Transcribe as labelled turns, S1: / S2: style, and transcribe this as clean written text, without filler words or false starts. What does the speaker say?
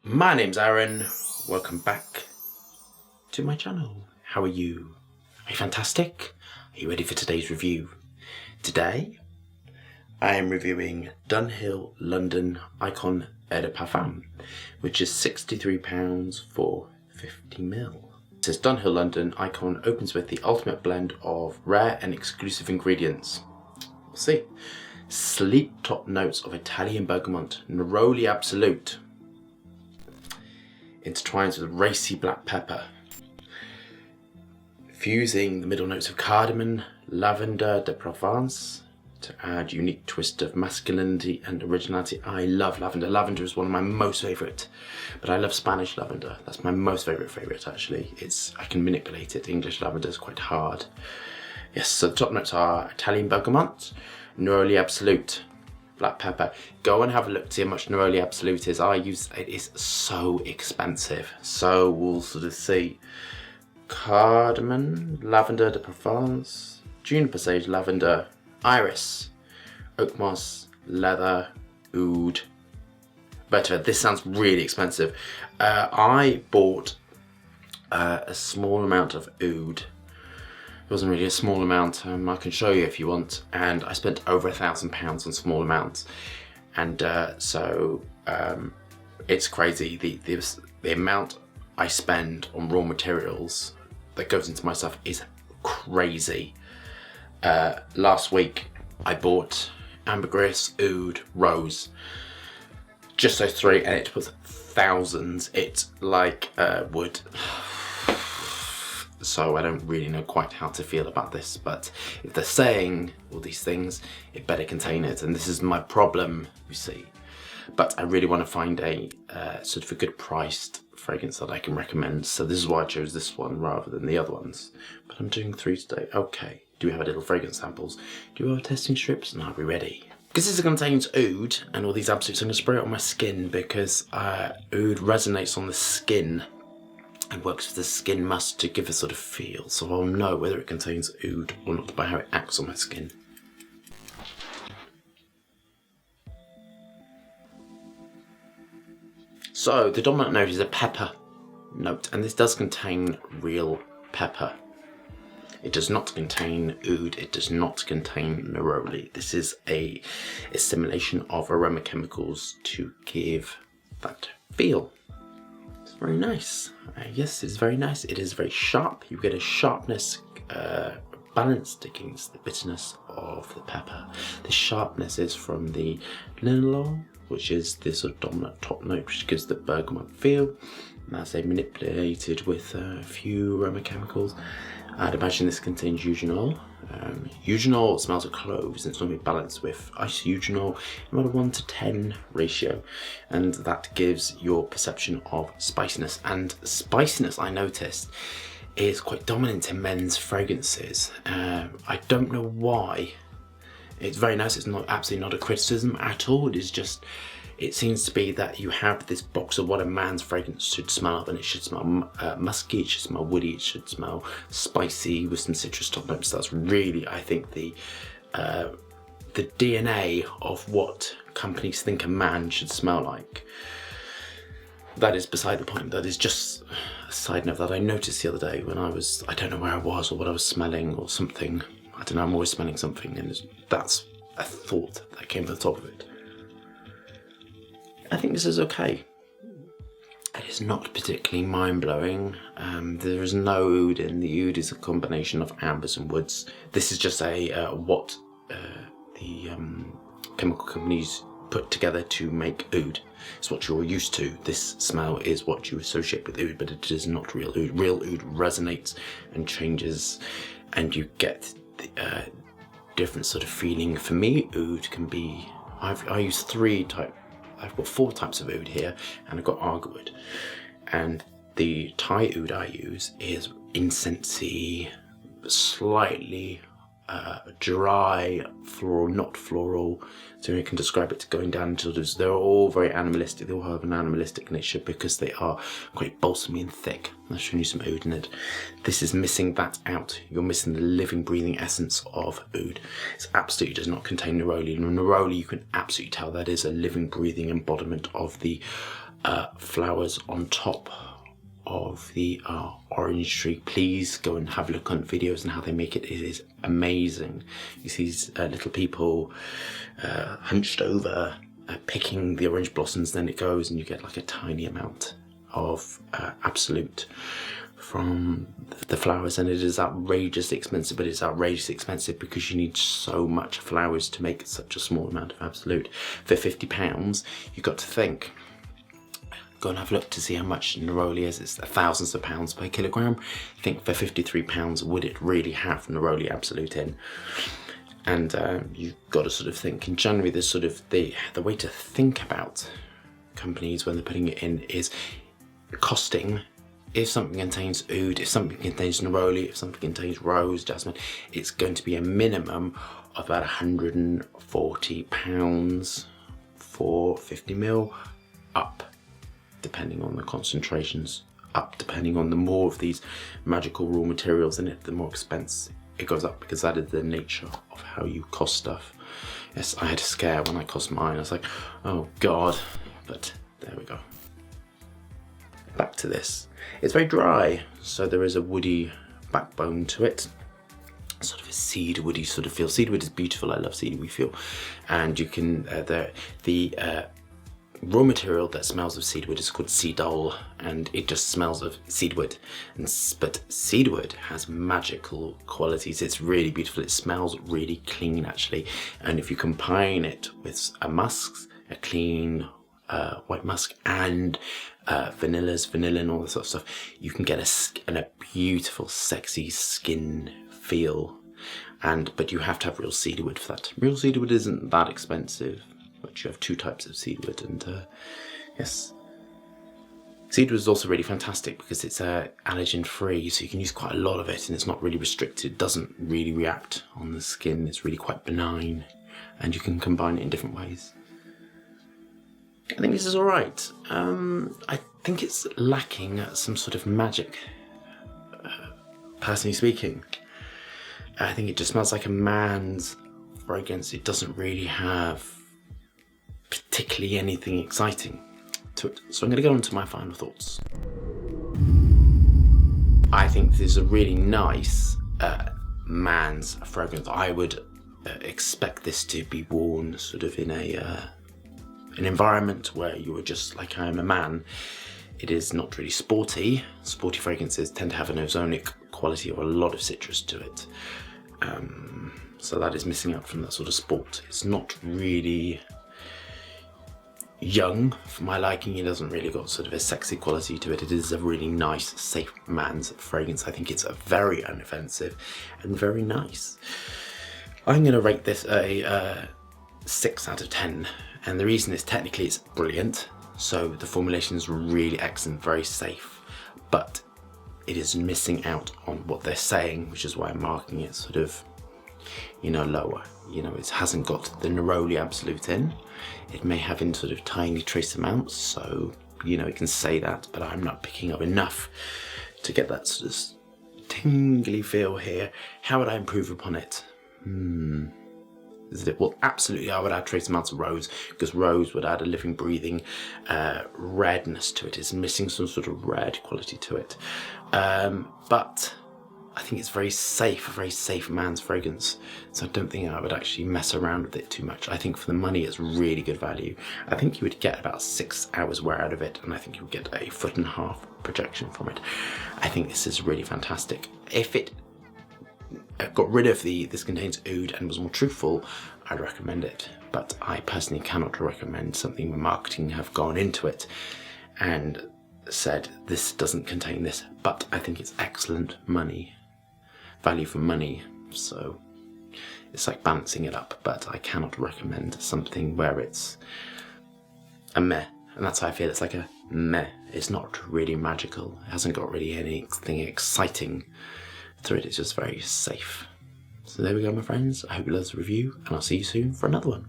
S1: My name's Aaron, welcome back to my channel. How are you? Are you fantastic? Are you ready for today's review? Today, I am reviewing Dunhill London Icon Eau de Parfum, which is £63 for 50ml. It says Dunhill London Icon opens with the ultimate blend of rare and exclusive ingredients. We'll see. Sleek top notes of Italian bergamot, neroli absolute, intertwines with racy black pepper, fusing the middle notes of cardamom, lavender de Provence to add unique twist of masculinity and originality. I love lavender. Lavender is one of my most favourite, but I love Spanish lavender. That's my most favourite actually. I can manipulate it. English lavender is quite hard. Yes, so the top notes are Italian bergamot, neroli absolute, black pepper. Go and have a look to see how much neroli absolute is. It is so expensive. So we'll sort of see cardamom, lavender de Provence, juniper sage, lavender, iris, oak moss, leather, oud, vetiver. This sounds really expensive. I bought a small amount of oud. It wasn't really a small amount, I can show you if you want, and I spent over £1,000 on small amounts, and it's crazy. The amount I spend on raw materials that goes into my stuff is crazy. Last week I bought ambergris, oud, rose, just those three, and it was thousands. It's like wood. So I don't really know quite how to feel about this, but if they're saying all these things, it better contain it, and this is my problem, you see. But I really want to find a sort of a good priced fragrance that I can recommend, so this is why I chose this one rather than the other ones. But I'm doing 3 today. Okay, do we have a little fragrance samples? Do we have testing strips? And are we ready? Because this contains oud and all these absolutes, I'm going to spray it on my skin because oud resonates on the skin and works with the skin mask to give a sort of feel, so I'll know whether it contains oud or not by how it acts on my skin. So the dominant note is a pepper note, and this does contain real pepper. It does not contain oud, it does not contain neroli. This is a assimilation of aroma chemicals to give that feel. Very nice. Yes, it's very nice. It is very sharp. You get a sharpness balanced against the bitterness of the pepper. The sharpness is from the linalool, which is this sort of dominant top note, which gives the bergamot feel. And as they manipulated with a few aroma chemicals, I'd imagine this contains eugenol. Eugenol smells of cloves, and it's normally balanced with isoeugenol in about a 1:10 ratio, and that gives your perception of spiciness. And spiciness, I noticed, is quite dominant in men's fragrances. I don't know why. It's very nice. It's absolutely not a criticism at all. It is just, it seems to be that you have this box of what a man's fragrance should smell of, and it should smell musky, it should smell woody, it should smell spicy with some citrus top notes. That's really, I think, the DNA of what companies think a man should smell like. That is beside the point. That is just a side note that I noticed the other day when I don't know where I was or what I was smelling or something. I don't know, I'm always smelling something, and that's a thought that came to the top of it. I think this is okay. It is not particularly mind-blowing. There is no oud, and the oud is a combination of ambers and woods. This is just what the chemical companies put together to make oud. It's what you're used to. This smell is what you associate with oud, but it is not real oud. Real oud resonates and changes, and you get the different sort of feeling. For me, oud can be, I use I've got 4 types of oud here, and I've got argwood. And the Thai oud I use is incensey, slightly dry, floral, not floral. So you can describe it to going down to this. They're all very animalistic. They all have an animalistic nature because they are quite balsamy and thick. I've shown you some oud in it. This is missing that out. You're missing the living, breathing essence of oud. It absolutely does not contain neroli. Neroli, you can absolutely tell that is a living, breathing embodiment of the flowers on top of the orange tree. Please go and have a look on videos and how they make it. It is amazing. You see these little people hunched over picking the orange blossoms, then it goes and you get like a tiny amount of absolute from the flowers, and it is outrageously expensive, but it's outrageously expensive because you need so much flowers to make such a small amount of absolute. For £50, you've got to think, go and have a look to see how much neroli is. It's thousands of pounds per kilogram. I think for £53, would it really have neroli absolute in? And you've got to sort of think, in January, there's sort of the way to think about companies when they're putting it in is costing. If something contains oud, if something contains neroli, if something contains rose, jasmine, it's going to be a minimum of about £140 for 50ml, up, depending on the concentrations, up depending on the more of these magical raw materials in it, the more expensive it goes up, because that is the nature of how you cost stuff. Yes, I had a scare when I cost mine. I was like, oh God, but there we go. Back to this. It's very dry, so there is a woody backbone to it. Sort of a cedarwoody sort of feel. Cedarwood is beautiful. I love cedarwood feel, and you can the raw material that smells of cedarwood is called cedarwood, and it just smells of cedarwood. But cedarwood has magical qualities. It's really beautiful. It smells really clean actually, and if you combine it with a musk, a clean white musk, and vanilla and all this sort of stuff, you can get a beautiful, sexy skin feel. But you have to have real cedarwood for that. Real cedarwood isn't that expensive. But you have two types of cedarwood, and yes, cedarwood is also really fantastic because it's allergen free, so you can use quite a lot of it, and it's not really restricted. It doesn't really react on the skin. It's really quite benign, and you can combine it in different ways. I think this is all right. I think it's lacking some sort of magic. Personally speaking, I think it just smells like a man's fragrance. It doesn't really have particularly anything exciting to it. So I'm going to go on to my final thoughts. I think this is a really nice man's fragrance. I would expect this to be worn sort of in an environment where you are just like, I am a man. It is not really sporty. Sporty fragrances tend to have an ozonic quality or a lot of citrus to it. So that is missing out from that sort of sport. It's not really young for my liking. It doesn't really got sort of a sexy quality to it. It is a really nice, safe man's fragrance. I think it's a very unoffensive and very nice. I'm going to rate this a 6 out of 10, and the reason is technically it's brilliant. So the formulation is really excellent, very safe, but it is missing out on what they're saying, which is why I'm marking it sort of, lower. It hasn't got the neroli absolute in. It may have in sort of tiny trace amounts, so it can say that, but I'm not picking up enough to get that sort of tingly feel here. How would I improve upon it? Well, absolutely, I would add trace amounts of rose, because rose would add a living, breathing redness to it. It's missing some sort of red quality to it. But I think it's a very safe man's fragrance. So I don't think I would actually mess around with it too much. I think for the money, it's really good value. I think you would get about 6 hours wear out of it, and I think you would get a 1.5 foot projection from it. I think this is really fantastic. If it got rid of this contains oud and was more truthful, I'd recommend it. But I personally cannot recommend something where marketing have gone into it and said this doesn't contain this, but I think it's excellent value for money. So it's like balancing it up, but I cannot recommend something where it's a meh. And that's how I feel. It's like a meh. It's not really magical. It hasn't got really anything exciting through it. It's just very safe. So there we go, my friends. I hope you loved the review, and I'll see you soon for another one.